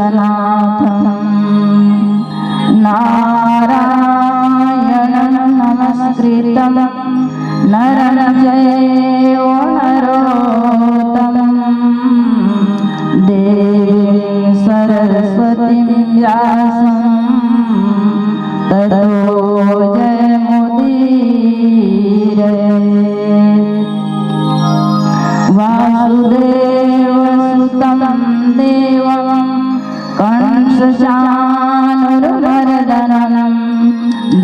विश्वनाथं नारायणं नमस्कृतं नरं चैव नरोत्तमं देवीं सरस्वतीं व्यासं ततो वासुदेवसुतं देवं कंसचाणूरमर्दनं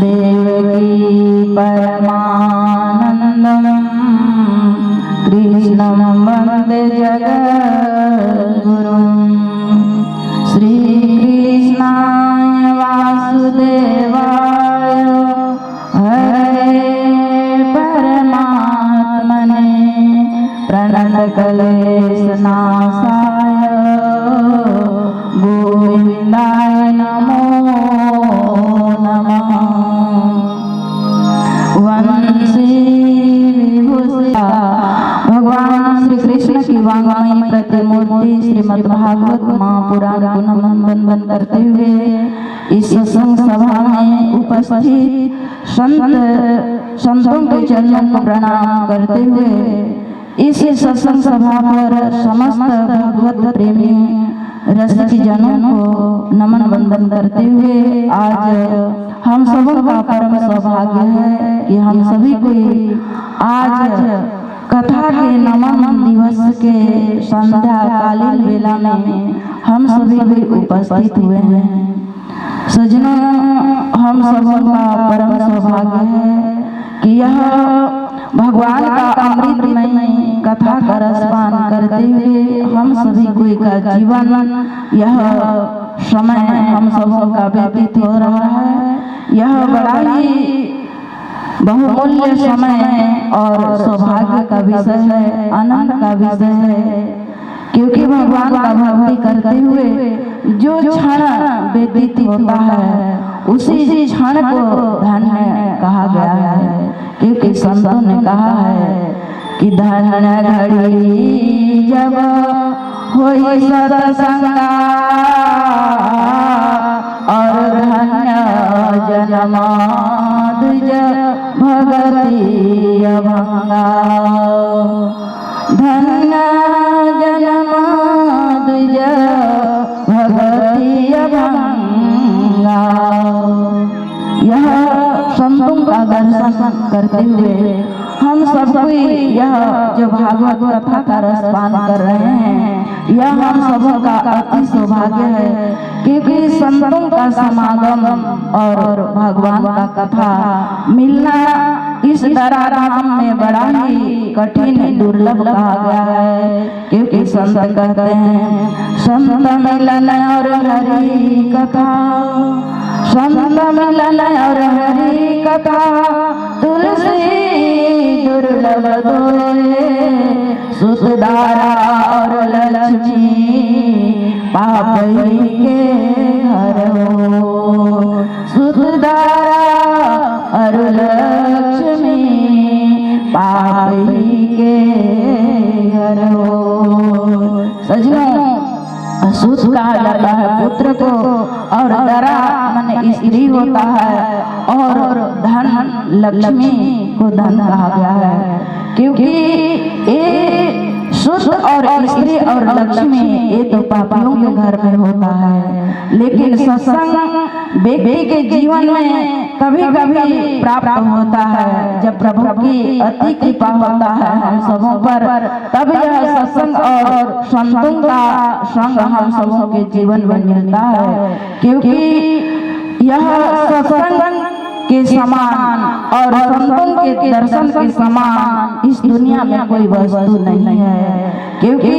देवकी परमानन्दं कृष्णं वन्दे जगद्गुरुं श्रीकृष्णाय वासुदेवाय हरे परमात्मने प्रणतक्लेशनाशाय गोविन्दाय नमो नमः। वंशी विभूषिता भगवान श्री कृष्ण की वांगमयी प्रतिमूर्ति श्रीमद्भागवत महापुराण को नमन बंदन करते हुए इस सत्संग सभा में उपस्थित संतों के चरणों को प्रणाम करते हुए इस सत्संग सभा पर समस्त भगवत प्रेमी रसिक जनों को नमन वंदन करते हुए आज हम सबों का परम सौभाग्य है कि हम सभी को आज कथा के नमन दिवस के संध्या कालीन वेला में हम सभी भी उपस्थित हुए हैं। सज्जनों, हम सबों का परम सौभाग्य है कि यह भगवान का अमृतमय कथा का रसपान करते हुए हम सभी कोई का जीवन यह समय हम सबों का व्यतीत हो रहा है। यह बड़ा ही बहुमूल्य समय और सौभाग्य का विषय है, आनंद का विषय है, क्योंकि भगवान का भक्ति करते हुए जो क्षण व्यतीत होता है उसी क्षण को धन्य कहा गया है, क्योंकि संतों ने कहा है कि धन्य घड़ी जब होई सत्संगा और धन्य जन्माद्विज भगति अभंगा। धन्य जन्माद्विज भगति अभंगा। यह संतों का दर्शन करते हुए हम सब कोई यह जो भागवत कथा का रसपान कर रहे हैं यह हम सबों का अति सौभाग्य है, क्योंकि संतों का समागम और भगवान का कथा मिलना इस धराधाम में बड़ा ही कठिन दुर्लभ कहा गया है, क्योंकि संत कहते हैं संत मिलन और हरि कथा, संत मिलन और हरि कथा तुलसी दुर्लभ दोए, सुतदारा और लक्ष्मी पापई के घर हो, सुतदारा और लक्ष्मी पापई के घर हो। सजनों, सूत कहा जाता है पुत्र को और दरा मन स्त्री होता है और धन लक्ष्मी को धन कहा गया है, क्योंकि ये सुत और स्त्री और लक्ष्मी ये तो पापियों के घर में होता है, लेकिन सत्संग व्यक्ति के जीवन में कभी कभी प्राप्त होता है जब प्रभु की अति कृपा होता है हम सबों पर, तब यह सत्संग और संतों का संग हम सबों के जीवन में मिलता है, क्योंकि यह सत्संग के समान और संतों के दर्शन के समान इस दुनिया में कोई वस्तु नहीं है, क्योंकि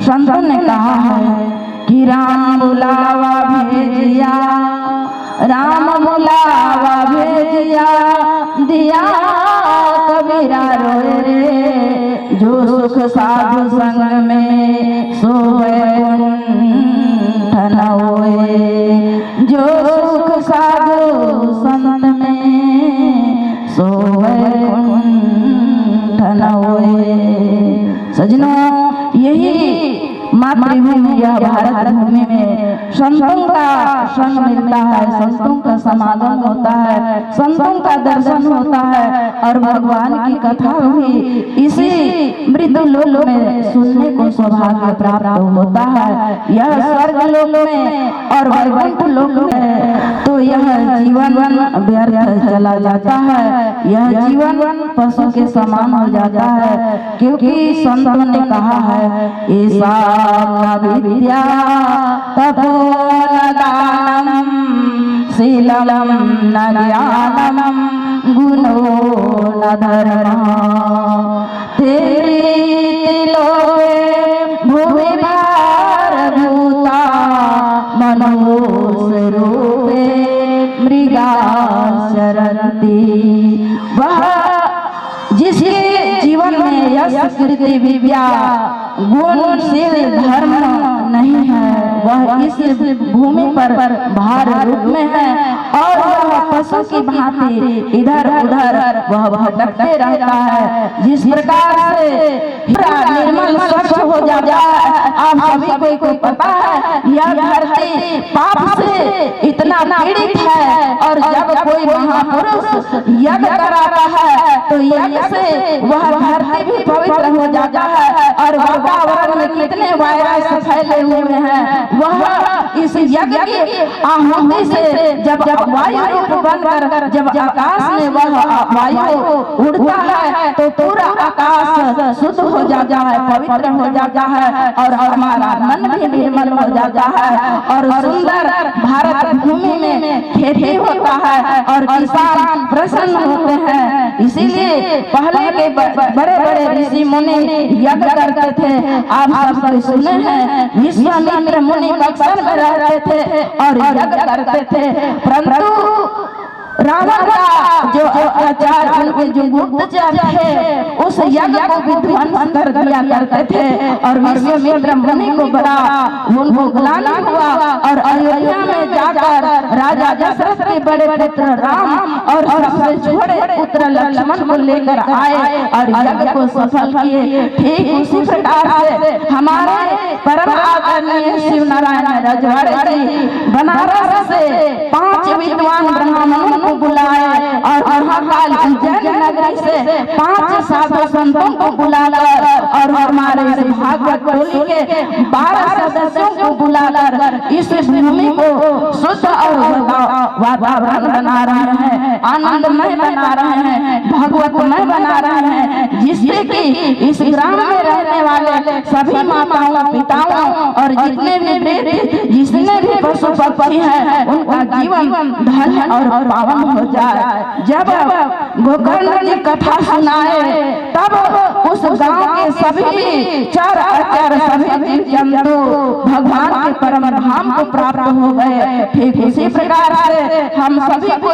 संतों ने कहा है कि राम बुलावा भेजिया, राम बुलावा भेजिया, दिया कबीरा रोए रे, जो सुख साधु संग में सोए कुंठन होए, जो सुख साधु संत में सोए कुंठन होए। सजनों, यही मातृभूमि यह भारत भूमि में संतों का संग मिलता है, संतों का समागम होता है, संतों का दर्शन होता है और भगवान की कथा भी इसी मृत्यु लोक में सुनने को सौभाग्य प्राप्त होता है। यह स्वर्ग लोक में और वैकुंठ लोक में तो यह जीवन व्यर्थ चला जाता है, यह जीवन पशु के समान हो जाता है, क्योंकि संतों ने कहा है ऐसा न विद्या तपो न दानम शीलम न ज्ञानम गुणो न धर्म तेरी तिलोके भूमि भारभूता मनोस रूपे मृगा शरन्ति। वह जिसके जीवन में यश कीर्ति विद्या गुणशील धर्म नहीं है, वह इस भूमि पर भार रूप में है और वह पशु की भांति इधर उधर वह भटकते रहता है। जिस प्रकार से निर्मल स्वच्छ हो जाता है, आप सभी को पता है यह धरती पाप से इतना पीड़ित है और जब कोई महापुरुष यज्ञ कराता है तो यज्ञ से वह धरती भी पवित्र हो जाता है और वातावरण में कितने वायरस फैले हुए हैं, वह इस यज्ञ की आहुति से जब वायु रूप बनकर जब आकाश में वह वायु उड़ता है तो पूरा आकाश शुद्ध हो जाता है, पवित्र हो जाता है और हमारा मन भी निर्मल हो जाता है और सुंदर भारत भूमि में खेती होता है और किसान प्रसन्न होते हैं। इसीलिए पहले के बड़े बड़े ऋषि मुनि यज्ञ करते थे, आप सब सुने हैं विश्वामित्र मुनि बक्सर में रहते थे और यज्ञ करते थे, परंतु रावण का जो अत्याचार उनके जो गुप्तचर थे उस यज्ञ को विध्वंस कर दिया करते थे और विश्वामित्र मुनि को बड़ा उनको ग्लानि हुआ और अयोध्या में जाकर राजा दशरथ के बड़े पुत्र राम और सबसे छोटे पुत्र लक्ष्मण को लेकर आए और यज्ञ को सफल किए। ठीक उसी प्रकार से हमारे परम आदरणीय शिव नारायण रजवाड़े जी बनारस से 5 विद्वान ब्राह्मणों को बुलाए और महाकाल उज्जैन नगरी से 5 साधु संतों को बुलाकर और हमारे इस भागवत टोली के 12 सदस्यों को बुलाकर इस भूमि को शुद्ध और वातावरण बना रहे हैं, आनंदमय बना रहे हैं, भगवतमय बना रहे हैं, जिससे कि इस ग्राम में रहने वाले सभी माताओं पिताओं और जितने भी वृद्ध जितने भी पशु पक्षी हैं उनका जीवन धन्य और पावन हो जाए। जब गोकर्ण जी कथा सुनाए तब उस गांव के सभी चार सभी जीव जंतु भगवान के परम धाम को प्राप्त हो गए। ठीक उसी प्रकार से हम सभी को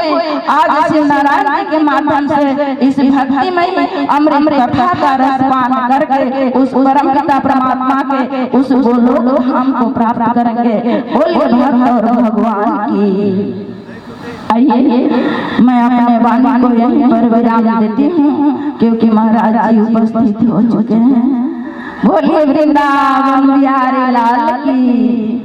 आज श्री नारायण जी के माध्यम से इस भक्तिमय अमृत कथा का रसपान करके उस परम पिता परमात्मा के उस गोलोक धाम को प्राप्त करेंगे। बोलिए भक्त और भगवान की। आइए मैं अपने वाणी को यहीं पर विराम देती हूँ क्योंकि महाराज जी उपस्थित हो चुके हैं। बोलिए वृंदावन बिहारी लाल की।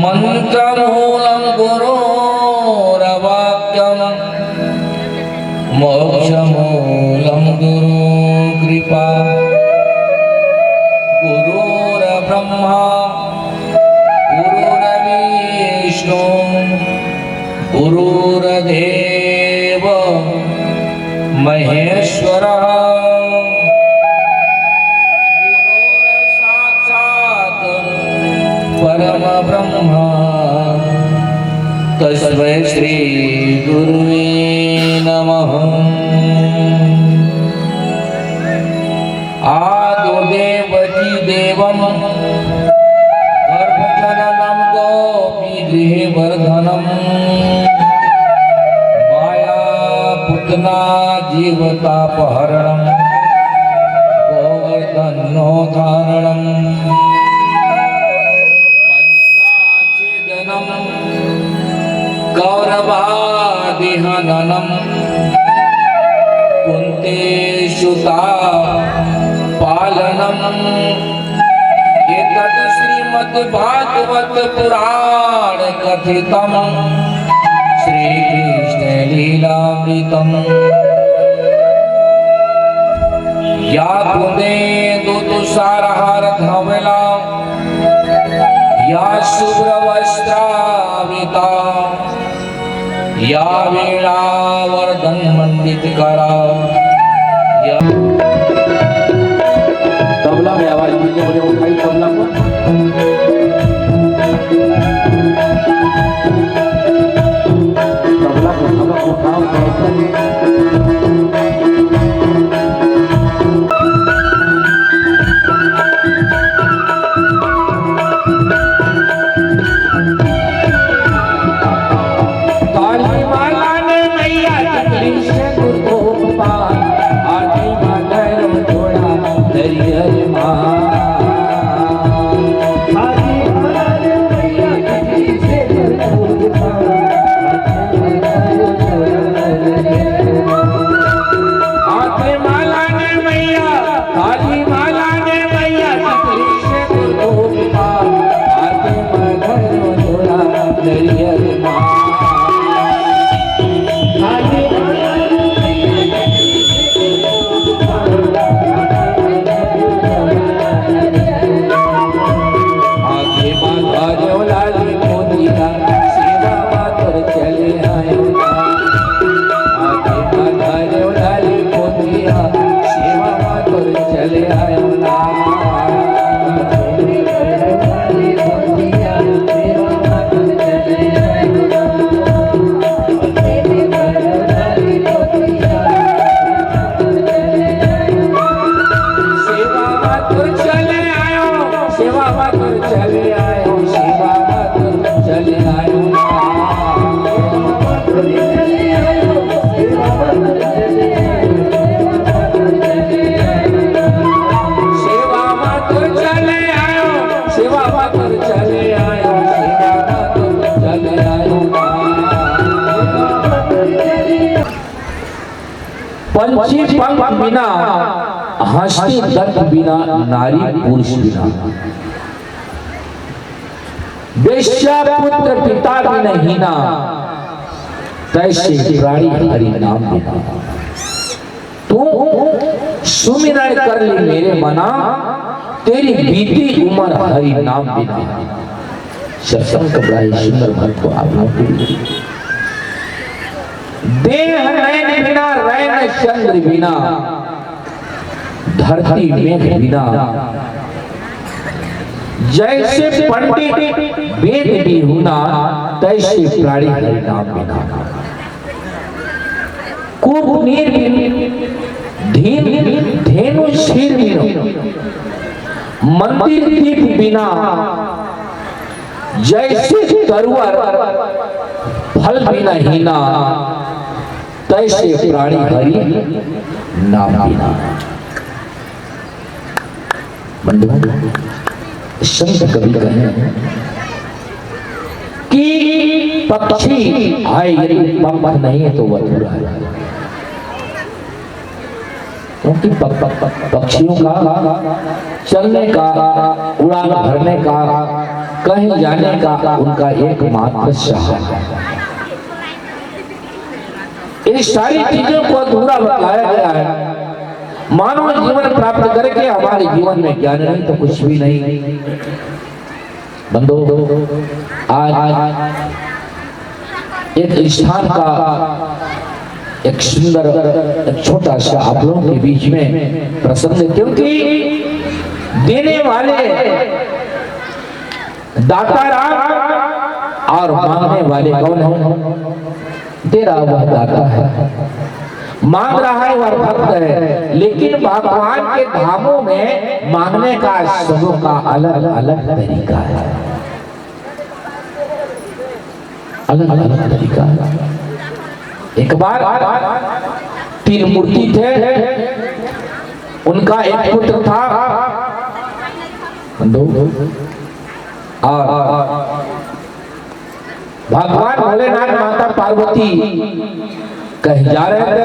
मंत्रमूलं गुरोरवाक्यं मोक्षमूलं गुरु कृपा गुरुर्ब्रह्मा गुरुर्विष्णु गुरुर्देव महेश्वरः परम ब्रह्मा तस्मै श्री गुरुवे नमः। आदुदेवकी देवं गर्भजननं गोपीगृहे वर्धनं मायापुतना जीवतापहरणं गोवर्धनोद्धारणं कौरवादिहननं कुन्तेषुता पालनम् एतत् श्रीमद्भागवत पुराण कथितं श्रीकृष्ण लीलामृतम् या कुन्दे दुदुसारहार धवला या शुभ्रवस्त्रावृता या वीणावर्धन मंडित करा तबला में आवाज दीजिए, मुझे उठाई तबला को। तबला को सबक उठाओ पंछी पंख बिना हंसती दंत बिना नारी पुरुष बिना वेश्या पुत्र पिता बिना हीना तैसे प्राणी हरि नाम बिना। तू सुमिरन कर ली मेरे मना तेरी बीती उम्र हरि नाम बिना। सत्संग कबराई सुंदर भक्त को आप देह नयन बिना रैन चंद्र बिना धरती मेघ बिना जैसे पंडित वेद भी होना तैसे प्राणी हरि नाम बिना। कूप नीर धीन धेनु शीर मंदिर दीप बिना जैसे तरुवर फल बिना हीना तैसे प्राणी हरि नाम बिना। संत कवि कहें कि पक्षी आए यदि पंख नहीं है तो वह अधूरा है, क्योंकि पक्षियों का चलने का, उड़ान भरने का, कहीं जाने का उनका एकमात्र साधन है। इन सारी चीजों को अधूरा बताया गया है। मानव जीवन प्राप्त करके हमारे जीवन में ज्ञान नहीं तो कुछ भी नहीं। बंदो आज एक स्थान का एक सुंदर एक छोटा सा आप लोगों के बीच में प्रसंग, क्योंकि देने वाले दाता राम और मांगने वाले कौन है? दे रहा वह दाता है, मांग रहा है वह भक्त है। लेकिन भगवान के धामों में मांगने का सबों का अलग अलग तरीका है, अलग अलग तरीका है। एक बार 3 मूर्ति थे, उनका एक पुत्र था और भगवान भोलेनाथ माता पार्वती कहीं जा रहे थे।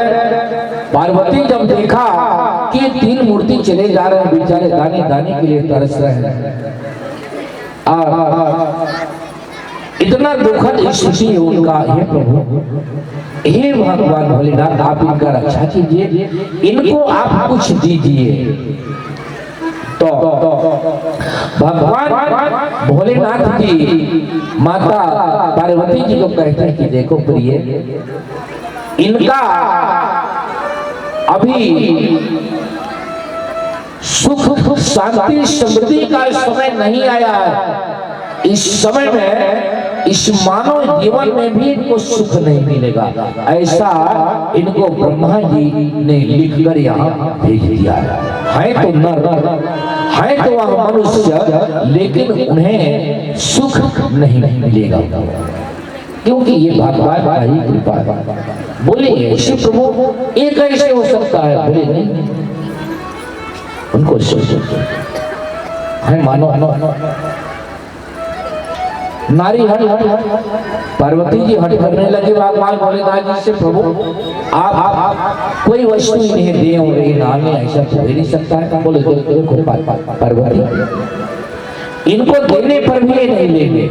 पार्वती जब देखा कि 3 मूर्ति चले जा रहे हैं, बेचारे दाने दाने के लिए तरस रहे हैं, इतना दुखद स्थिति है उनका। हे प्रभु, हे भगवान भोलेनाथ, आप इनका रक्षा कीजिए, इनको आप कुछ दीजिए। तो भगवान भोलेनाथ जी माता पार्वती जी को कहते हैं कि देखो प्रिय, इनका अभी सुख शांति समृद्धि का समय नहीं आया है। इस समय में इस मानव जीवन में भी इनको सुख नहीं मिलेगा, ऐसा इनको ब्रह्मा जी ने लिखकर यहाँ भेज दिया है। तो नर है तो वह मनुष्य, लेकिन उन्हें सुख नहीं मिलेगा, क्योंकि ये भगवान का ही कृपा है। बोले ऐसे प्रभु ये कैसे हो सकता है? बोले नहीं, उनको है मानो नारी हट पार्वती जी हट करने लगे। भगवान भोलेनाथ जी से प्रभु आप कोई वस्तु ही नहीं दे हो रही, नाम ऐसा तो हो नहीं सकता है। बोले देखो पार्वती, इनको देने पर भी ये नहीं लेंगे।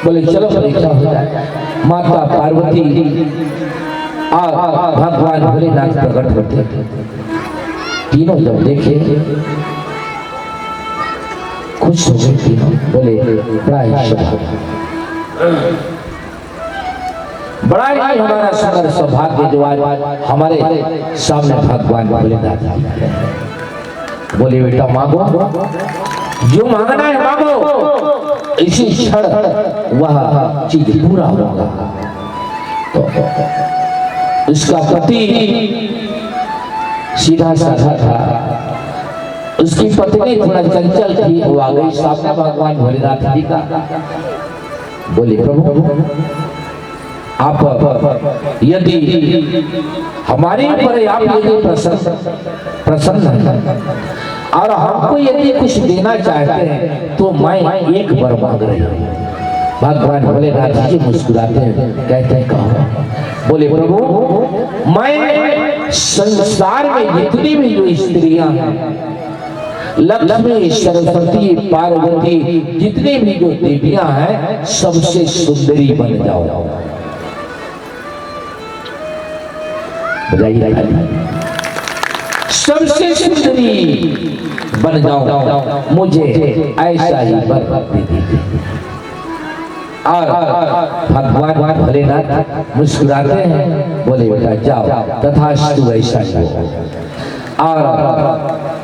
बोले चलो परीक्षा हो जाए। माता पार्वती और भगवान भोलेनाथ प्रकट होते, तीनों जब देखे खुश हो गए तीनों। बोले बड़ा ही हमारा सुंदर सौभाग्य जो आज हमारे सामने भगवान भोलेनाथ। बोले बेटा मांगो, जो मांगना है मांगो, इसी क्षण वह चीज पूरा होगा। तो उसका पति सीधा साधा था, उसकी पत्नी थोड़ा चंचल थी, वो आ गई सामने भगवान भोलेनाथ जी का। बोले प्रभु आप यदि हमारे ऊपर आप यदि प्रसन्न हैं और हमको यदि कुछ देना चाहते हैं तो मैं एक वर मांग रही हूँ। भगवान भोलेनाथ जी मुस्कुराते हैं, कहते हैं कहो। बोले प्रभु मैं संसार में जितनी भी जो स्त्रियां हैं, लक्ष्मी सरस्वती पार्वती जितनी भी जो देवियां हैं, सबसे सुंदरी बन जाओ। सबसे सुंदरी बन जाओ, मुझे ऐसा ही वर दे दीजिए। और भगवान भोलेनाथ मुस्कुराते हैं, बोले बेटा जाओ, तथास्तु ऐसा ही हो। और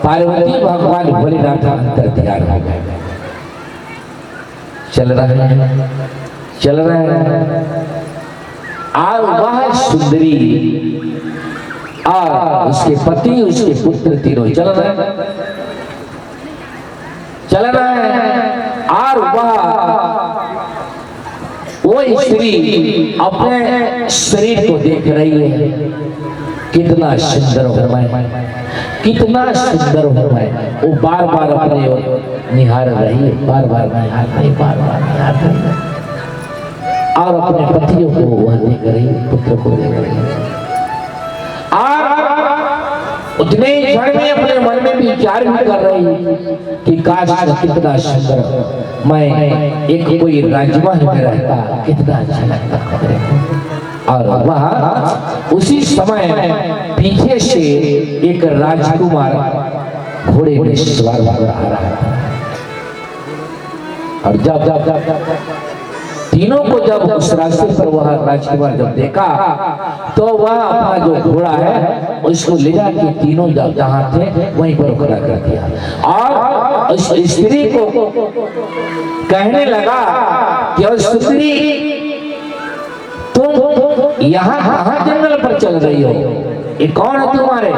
पार्वती भगवान भोलेनाथ अंतर ध्यान हो गए। चल रहे हैं और वह सुंदरी और उसके पति उसके पुत्र तीनों चल रहे हैं और वो स्त्री अपने शरीर को देख रही है, कितना सुंदर हूं मैं, कितना सुंदर हूं मैं। वो बार बार अपने ओर निहार रही है, बार बार निहार रही है और अपने पतियों को वह देख रही है, पुत्र को देख रही है। और उतने क्षण में अपने मन में विचार भी कर रही है कि काश कितना सुंदर मैं एक कोई राजमहल में रहता, कितना अच्छा लगता मेरे को। और वह उसी समय पीछे से एक राजकुमार घोड़े में सवार होकर आ रहा था। और जब तीनों को जब उस रास्ते पर वह राजकुमार जब देखा तो वह अपना जो घोड़ा है उसको ले जाके तीनों जहां थे वहीं पर खड़ा कर दिया और उस स्त्री को कहने लगा कि सुंदरी तुम यहाँ कहाँ जंगल पर चल रही हो, ये कौन है तुम्हारे?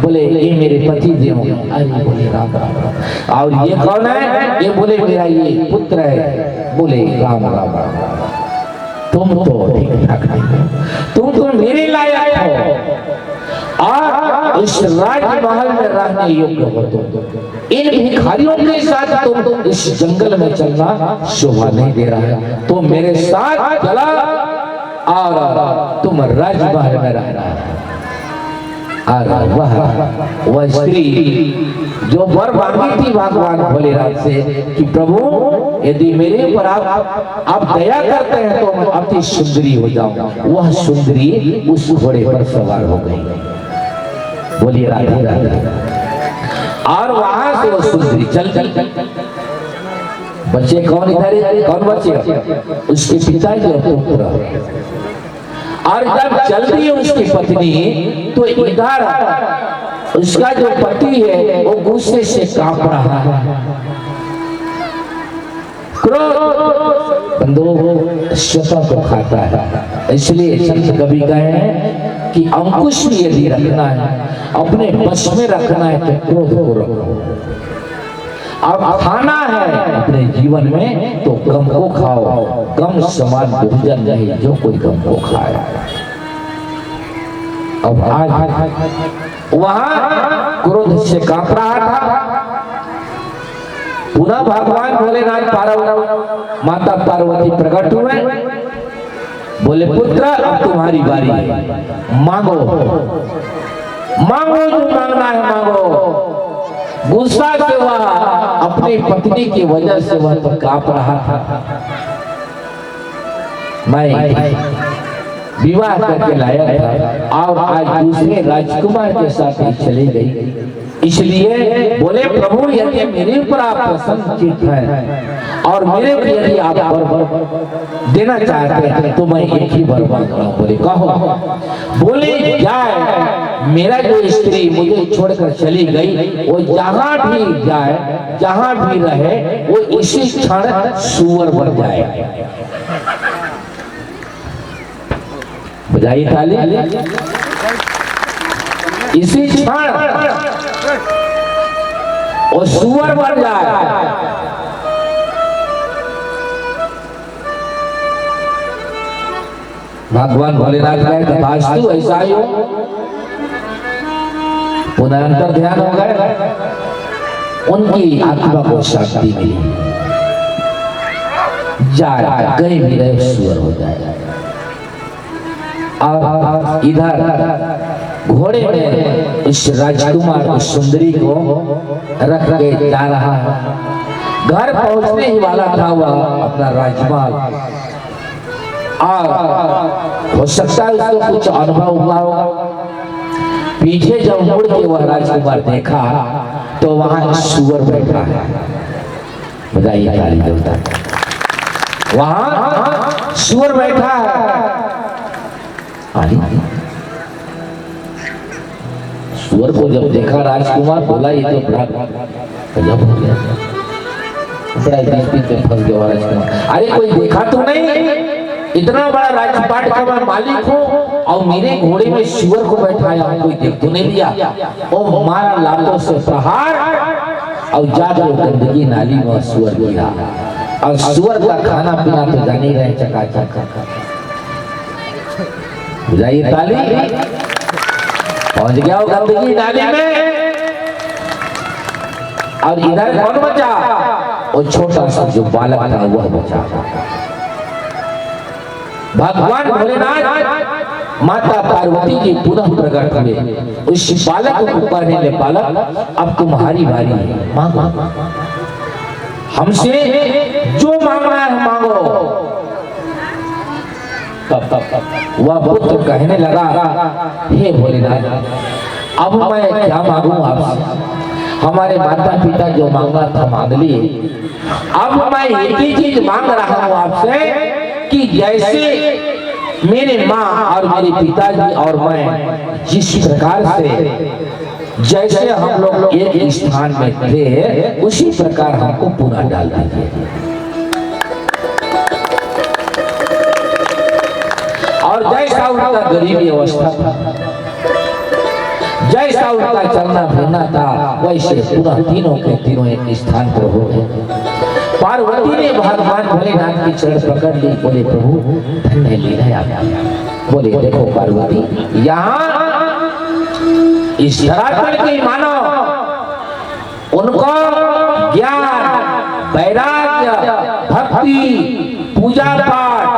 बोले ये मेरे पति देव। अरे बोले राम राम। और ये कौन है? ये बोले मेरा ये पुत्र है। बोले राम राम राम। तुम तो ठीक ठाक नहीं हो, तुम तो मेरे लायक हो और उस राजमहल में रहने योग्य हो। तुम इन भिखारियों के साथ तुम इस जंगल में चलना शोभा नहीं दे रहा है। तो मेरे साथ चला और तुम राजमहल में रहना है। और वह स्त्री जो वर मांगी थी भगवान भोलेनाथ से कि प्रभु यदि मेरे ऊपर आप दया करते हैं तो मैं अति सुंदरी हो जाऊं, वह सुंदरी उस घोड़े पर सवार हो गई। बोलिए राधे राधे। और वहां से वो सुंदरी चल बच्चे कौन इधर कौन बच्चे? उसके पिता के पुत्र। और जब चल रही है उसकी पत्नी तो इधर उसका जो पति है वो गुस्से से कांप रहा है। क्रोध बंदो स्वतः को खाता है। इसलिए संत कवि कहे हैं कि अंकुश भी यदि रखना है, अपने बस में रखना है तो क्रोध को रखो। अब खाना है अपने जीवन में तो गम को खाओ, गम समान भोजन नहीं जो कोई गम को खाए। अब आज वहां क्रोध से कांप रहा था। पुनः भगवान भोलेनाथ पार्वती माता पार्वती प्रकट हुए। बोले पुत्र अब तुम्हारी बारी है, मांगो मांगो जो मांगना है मांगो। गुस्सा से वह अपनी पत्नी की वजह से वह तो कांप रहा था। मैं विवाह करके लाया था और आज दूसरे राजकुमार के साथ ही चली गई। इसलिए बोले प्रभु यदि मेरे ऊपर आप प्रसन्नचित्त हैं और मेरे को यदि आप वर देना चाहते हैं तो मैं एक ही वर मांग रहा हूं। बोले कहो। बोले जाए मेरा जो स्त्री मुझे छोड़कर चली गई वो जहां भी जाए जहां भी रहे वो इसी क्षण सुअर बन जाए। बजाइए ताली। इसी क्षण वो सुअर बन जाए। भगवान भोलेनाथ का तथास्तु ऐसा ही हो। पुनः अंतर ध्यान हो गए, उनकी आत्मा को शांति मिली। जाए कहीं भी रहे सुअर हो जाए। और इधर घोड़े में इस राजकुमार उस सुंदरी को रख के जा रहा है। घर पहुंचने ही वाला था वह अपना राजमहल। और हो सकता है उसको कुछ अनुभव हुआ होगा। पीछे जब मुड़ के वह राजकुमार देखा तो वहां सुअर बैठा है। बजाइए ताली देवता। वहां सुअर बैठा है। सुअर को जब देखा राजकुमार बोला ये तो बड़ा गजब हो गया, बड़ा बीच में फंस गया राजकुमार। अरे कोई देखा तो नहीं, इतना बड़ा राजपाट का मैं मालिक हूँ और मेरे घोड़े में सुअर को बैठाया हूँ, कोई देख तो नहीं लिया। वो मारा लातों से प्रहार और जाके गंदगी नाली में सुअर गिरा। और सुअर का खाना पीना तो जान ही रहे, चकाचक बुझाइए ताली। पहुंच गया वो गंदगी नाली में। और इधर कौन बचा? वो छोटा सा जो बालक था वह बचा। भगवान भोलेनाथ माता पार्वती जी पुनः प्रकट हुए। उस बालक को कहने लगे, बालक अब तुम्हारी बारी है, मांगो हमसे जो मांगना है मांगो। वह पुत्र कहने लगा, हे भोलेनाथ अब मैं क्या मांगू आपसे? हमारे माता पिता जो मांगा था मांग लिए, अब मैं एक ही चीज मांग रहा हूँ आपसे कि जैसे मेरे माँ और मेरे पिताजी और मैं जिस प्रकार से जैसे हम लोग एक स्थान में थे उसी प्रकार हमको पुनः डाल दीजिए। और जैसा उनका गरीबी अवस्था था, जैसा उनका चलना फिरना था, वैसे पुनः तीनों के तीनों एक स्थान पर हो गए। पार्वती ने भगवान भोलेनाथ की चरण पकड़ ली, बोले प्रभु धन्य लीला आप। बोले देखो पार्वती, यहाँ इस धरातल के मानव उनको ज्ञान, वैराग्य, भक्ति, पूजा पाठ,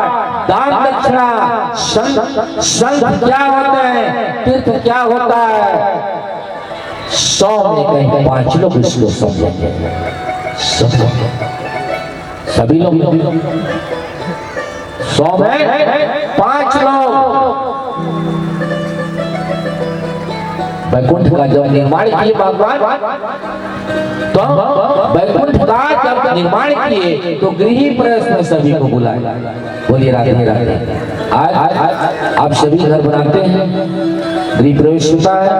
दान दक्षिणा, संत क्या होते हैं, तीर्थ क्या होता है, 100 में कहीं 5 लोग इसको समझेंगे। सभी लोग 100 में 5 लोग। वैकुंठ का जब निर्माण किए भगवान, तो वैकुंठ का जब निर्माण किए तो गृह प्रवेश में सभी को बुलाया। बोलिए राधे राधे। आज आप सभी घर बनाते हैं, गृह प्रवेश होता है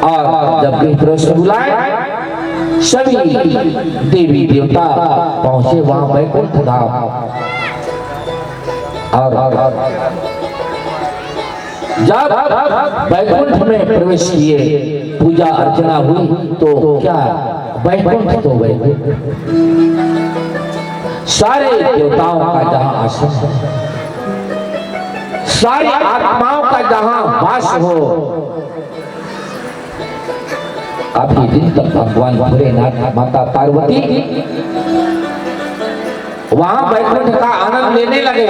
और जब गृह प्रवेश में बुलाए सभी देवी देवता पहुंचे वहां वैकुंठ धाम। और जब वैकुंठ में प्रवेश किए, पूजा अर्चना हुई तो क्या वैकुंठ तो वैकुंठ, सारे देवताओं का जहां आसन, सारी आत्माओं का जहां वास हो। काफी दिन तक भगवान भोलेनाथ माता पार्वती वहां वैकुंठ का आनंद लेने लगे।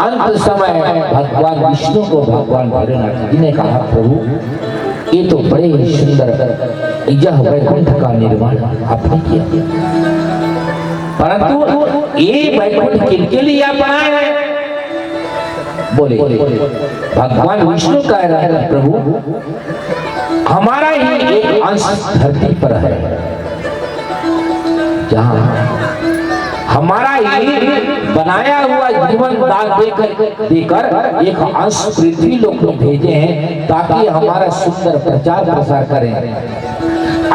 अंत समय भगवान विष्णु को भगवान भोलेनाथ जी ने कहा, प्रभु ये तो बड़े ही सुंदर यह वैकुंठ का निर्माण आपने किया, परंतु ये वैकुंठ किनके लिए आप बनाए हैं? बोले भगवान विष्णु कह रहे हैं, प्रभु हमारा ही एक अंश धरती पर है, जहां हमारा ही बनाया हुआ जीवन दान देकर एक अंश पृथ्वी लोक में भेजे हैं ताकि हमारा सुंदर प्रचार प्रसार करें।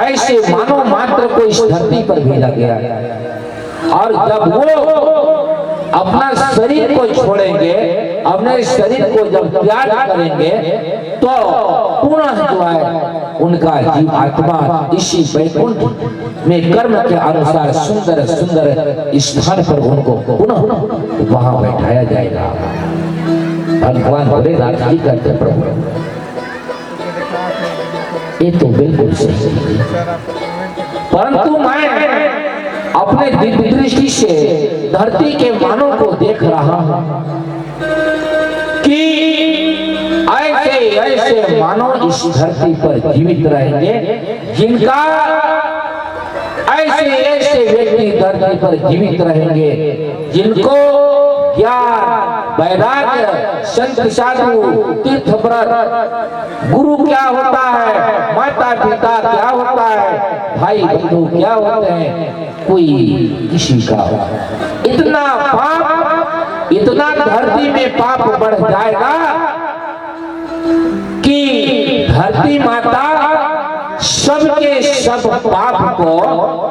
ऐसे मानव मात्र को इस धरती पर भेजा गया और जब वो अपना शरीर को छोड़ेंगे, अपने शरीर को जब त्याग करेंगे तो पुनः जो है उनका जीव आत्मा इसी वैकुंठ में कर्म के अनुसार सुंदर सुंदर स्थान पर उनको पुनः वहां बैठाया जाएगा। भगवान भोलेनाथ जी कहते प्रभु ये तो बिल्कुल सही, परंतु मैं अपने दिव्य दृष्टि से धरती के मानव को देख रहा हूं कि ऐसे ऐसे मानव इस धरती पर जीवित रहेंगे, जिनका ऐसे ऐसे व्यक्ति धरती पर जीवित रहेंगे जिनको ज्ञान, वैराग्य, संत साधु, तीर्थ व्रत, गुरु क्या होता है, माता पिता क्या होता है, भाई बंधु क्या होते हैं, कोई किसी का इतना पाप, इतना धरती में पाप बढ़ जाएगा कि धरती माता सबके सब पाप को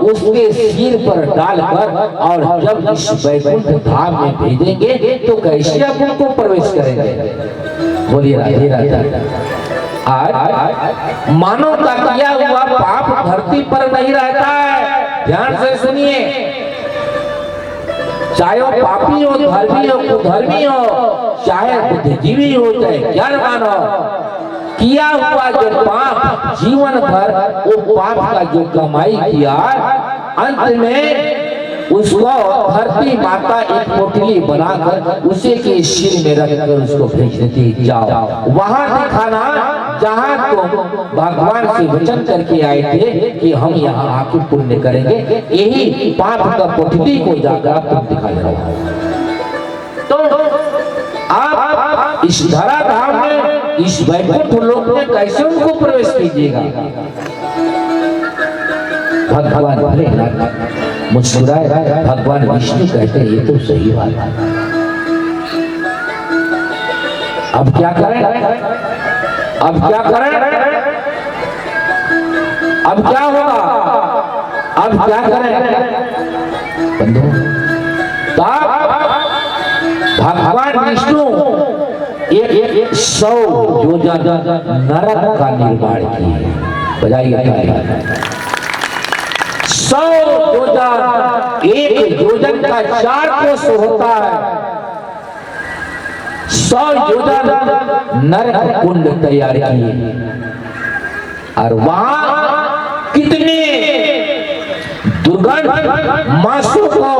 उसके सिर पर डालकर और जब इस वैकुंठ धाम में भेजेंगे तो कैसे आप उनको प्रवेश करेंगे? बोलिए राधे राधे। आज मानव का किया हुआ पाप धरती पर नहीं रहता है, ध्यान से सुनिए। चाहे वो पापी हो, धर्मी हो, कुधर्मी हो, चाहे बुद्धिजीवी हो, चाहे ज्ञानवान हो, किया हुआ जो पाप जीवन भर वो पाप का जो कमाई किया, अंत में उसको धरती माता एक पोटली बनाकर उसी के सिर में रखकर उसको भेज देती, जाओ वहां दिखाना जहां तुम भगवान से वचन करके आए थे कि हम यहाँ आके पुण्य करेंगे, यही पाप का पोटली को जाकर तुम दिखाई रहो। तो आप इस धरा धाम में, इस वैकुंठ लोक में कैसे उनको प्रवेश कीजिएगा? भगवान भले मुस्कुराए, भगवान विष्णु कहते हैं ये तो सही बात है। अब क्या करें? अब क्या करें? अब क्या होगा? अब क्या करें बंधु? भगवान विष्णु एक 100 योजन नरक का निर्माण किए। बजाइए 100 योजन, एक योजन का 4 कोस होता है। 100 योजन नरक कुंड तैयार किए और वहां कितने दुर्गंध मांसों को,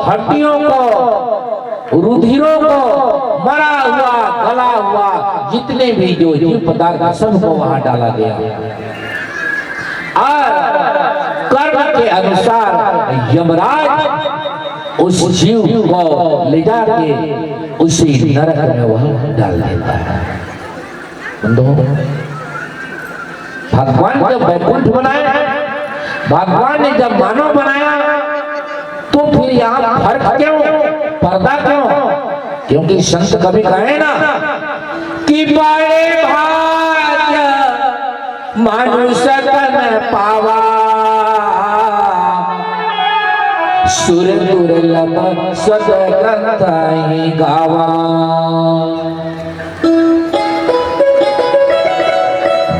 हड्डियों को, रुधिरों को, मरा हुआ, गला हुआ, जितने भी जो जीव पदार्थ सबको वहां डाला गया और कर्म के अनुसार यमराज उस जीव को ले जाके उसी नरक में वह डाल देता है। भगवान जब वैकुंठ बनाया, भगवान ने जब मानव बनाया, तो फिर यहाँ फर्क क्यों, पर्दा क्यों? क्योंकि संत कभी कहे ना कि बड़े भाग्य मनुष्य तन पावा, सुर दुर्लभ सद ग्रंथहि गावा।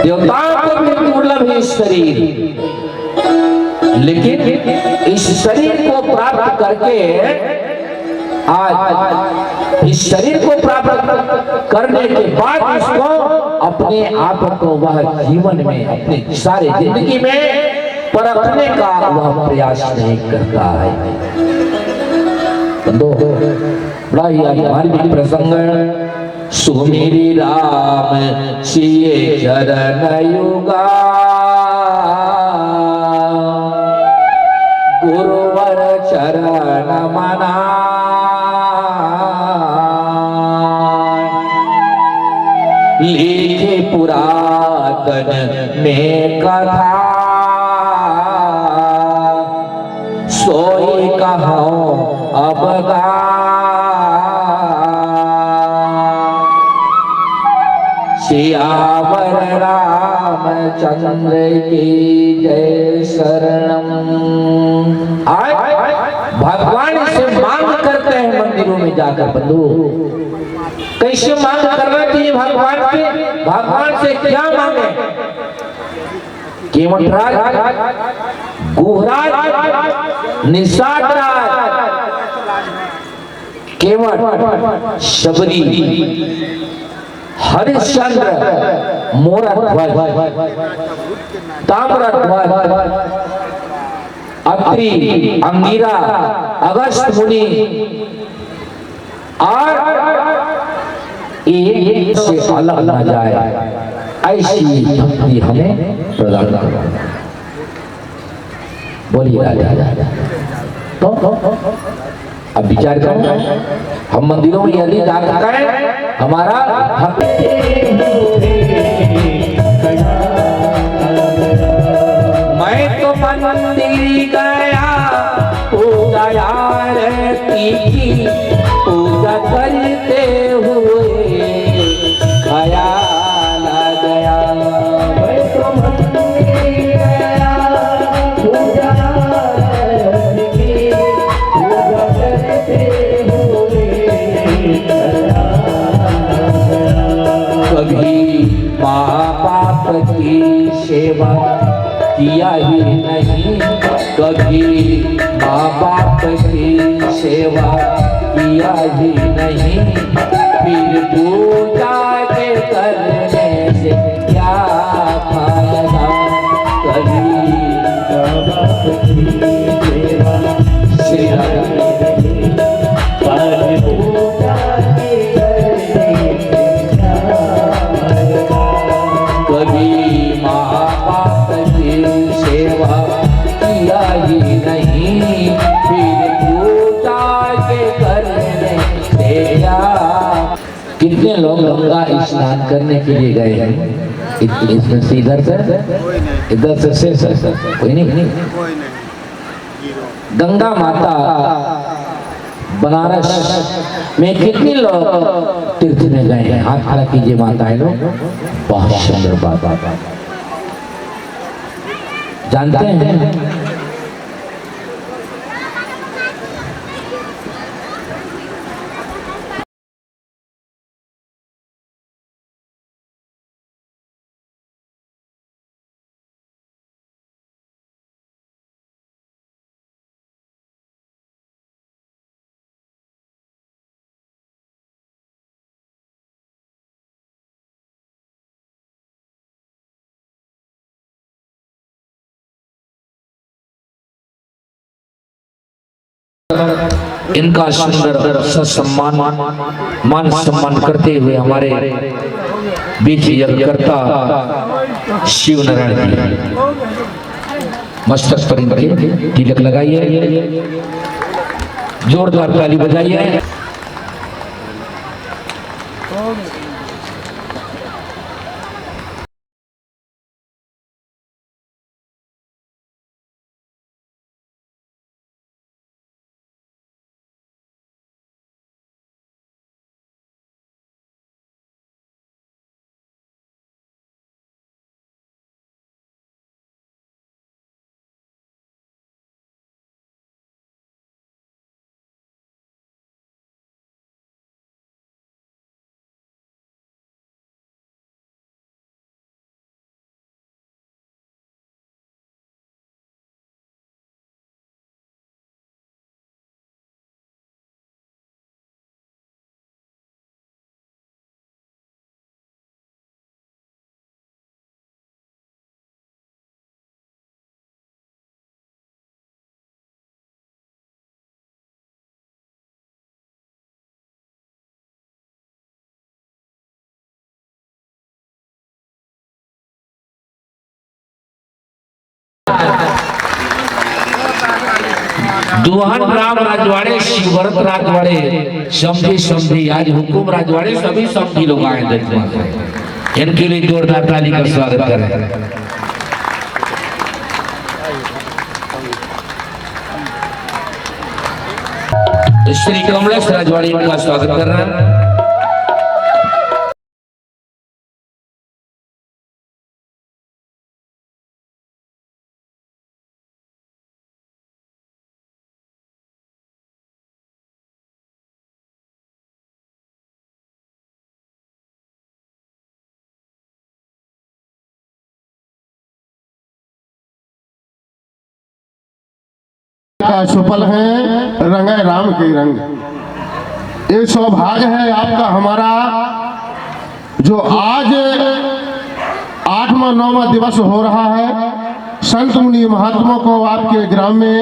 देवताओं को भी दुर्लभ है शरीर, लेकिन इस शरीर को प्राप्त करके, आज इस शरीर को प्राप्त करने के बाद उसको अपने आप को वह जीवन में, अपने सारे जिंदगी में परखने का वह प्रयास नहीं करता है। बंदो बड़ा ही आध्यात्मिक प्रसंग, सुमिरि राम सिए चरण युगा, गुरुवर चरण मना, लिखे पुरातन में कथा, सोई कहूं अब गा। सियावर रामचंद्र की जय शरणम। आज भगवान से मांग करते हैं मंदिरों में जाकर। बंधु कैसे मांग करना चाहिए भगवान से? भगवान से क्या मांगे? केवटराज, गुहराज, निषादराज, केवट, शबरी, हरिश्चंद्र, मोरध्वज, ताम्रध्वज, अत्रि, अंगिरा, अगस्त मुनि और एक से अलग न जाए ऐसी भक्ति हमें प्रदान करो। बोलिए राजा। तो अब विचार करो, हम मंदिरों में यदि जाकर करें हमारा मैं तो मंदिर गया, पूजा आरती की, पूजा करते हुए खयाल आ गया। मैं तो मंदिर किया ही नहीं, कभी माँ बाप की सेवा किया ही नहीं, फिर पूजा के करने से क्या फायदा, कभी माँ बाप की सेवा श्री राम कभी माँ बाप की सेवा किया ही नहीं, फिर पूजा के करने से क्या। कितने लोग गंगा स्नान करने के लिए गए हैं? इसमें से इधर से कोई नहीं। गंगा माता बनारस में कितने लोग तीर्थ में गए हैं? हाथ खड़ा कीजिए माताएं लोग। बहुत सुंदर बात जानते हैं। इनका सुंदर सम्मान मान सम्मान करते हुए हमारे बीच यज्ञकर्ता शिव नारायण जी मस्तक पर इनके तिलक लगाइए, जोरदार ताली बजाइए। दुहान राम राजवाड़े, शिवव्रत राजवाड़े, समझी समझी आज हुकुम राजवाड़े, सभी समझी लोग आए दर्शन में। इनके लिए जोरदार ताली का स्वागत करें। श्री कमलेश राजवाड़ी का स्वागत कर रहे हैं। का सुपल है रंग राम के रंग। ये सौभाग्य है आपका हमारा जो आज 8वां 9वां दिवस हो रहा है। संत मुनि महात्मा को आपके ग्राम में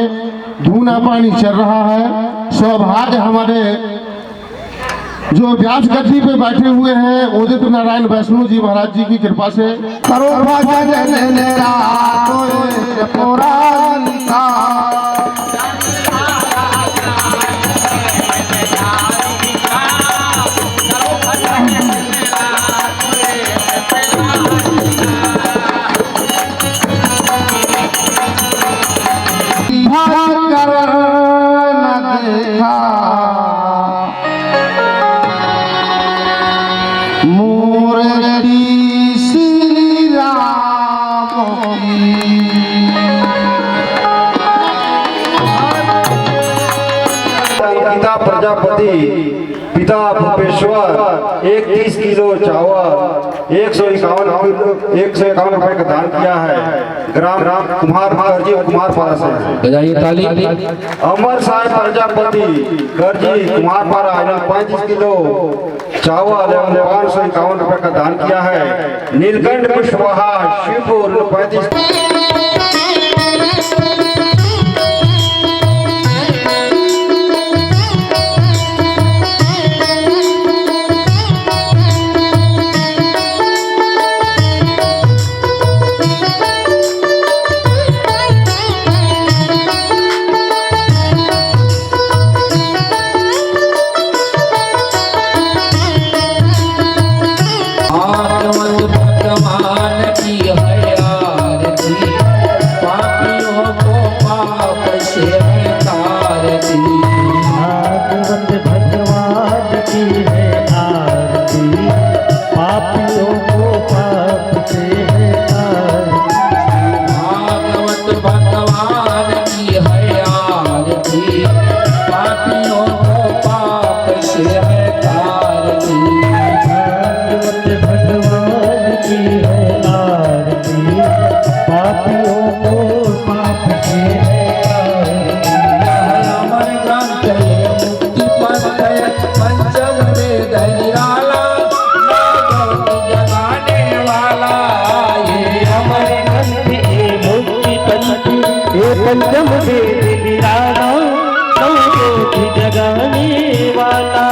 धूना पानी चल रहा है। सौभाग्य हमारे जो व्यास गद्दी पे बैठे हुए हैं उदित नारायण वैष्णो जी महाराज जी की कृपा से करो भजन प्रजापति पिता भूपेश्वर 31 किलो चावल 151 रुपए का दान किया है। ग्राम कुमार गर्जी कुमार पारा से। बजाइए ताली। अमर साहब प्रजापति गर्जी कुमार पारा 35 किलो चावल एवं 551 रुपए का दान किया है। नीलकंठ कुशवाहा शिवपुर 35। पंचम वेद विरागा संकोटि जगाने वाला।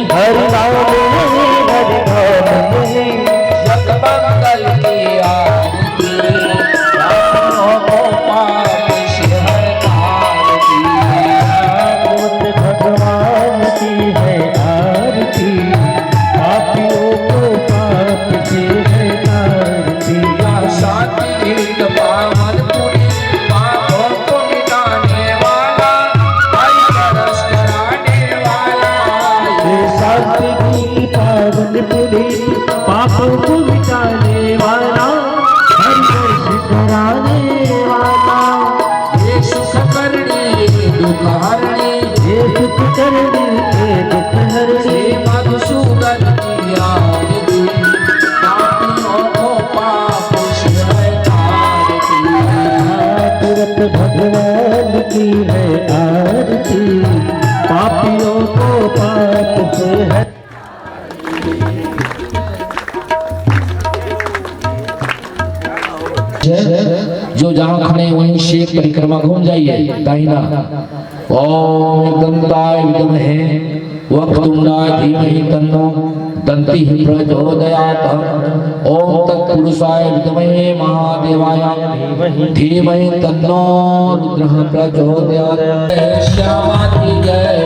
हरि नाम हरि नाम सतमंगल की आरती पापों को पाप से हटाती। भागवत भगवान की है आरती पापियों को पाप से हटाती। शांति पावन पुरी पापों को मिटाने वाला हरि रस कराने वाला। शांति पावन पुरी पापों को मिटाने वाला हरि रस कराने वाला। ये सुख करनी दुख हरणी ये सुख करने के दुख हरने मधुसूदन की आरती पापियों को पाप से हटाती। तुरंत भगवान की है आरती पापियों को पाप से है। जो जहाँ खड़े वहीं से एक परिक्रमा घूम जाइए दाहिना। ओम दंताय विद्महे वक्रतुंडाय धीमहि तन्नो दंतिः प्रचोदयात्। ओम तत्पुरुषाय विद्महे महादेवाय धीमहि तन्नो रुद्रः प्रचोदयात्। श्यामा की जय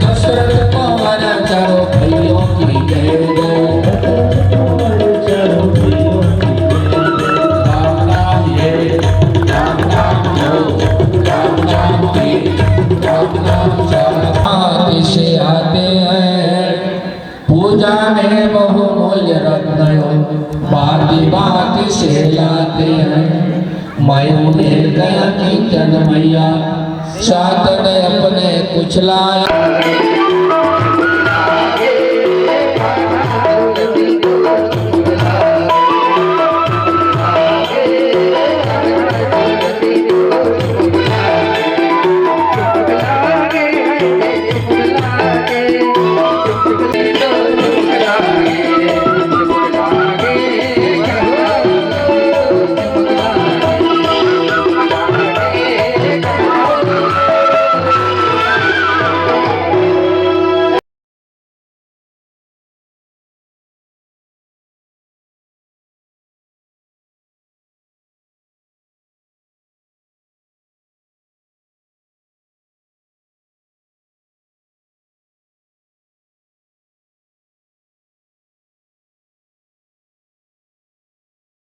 दशरथ पवन चारों भाइयों की जय से आते हैं पूजा में बहुमूल्य रत्न बाती बाती से लाते हैं। मैं उन्हें गया कि जन मैया साथ ने अपने कुछ लाया।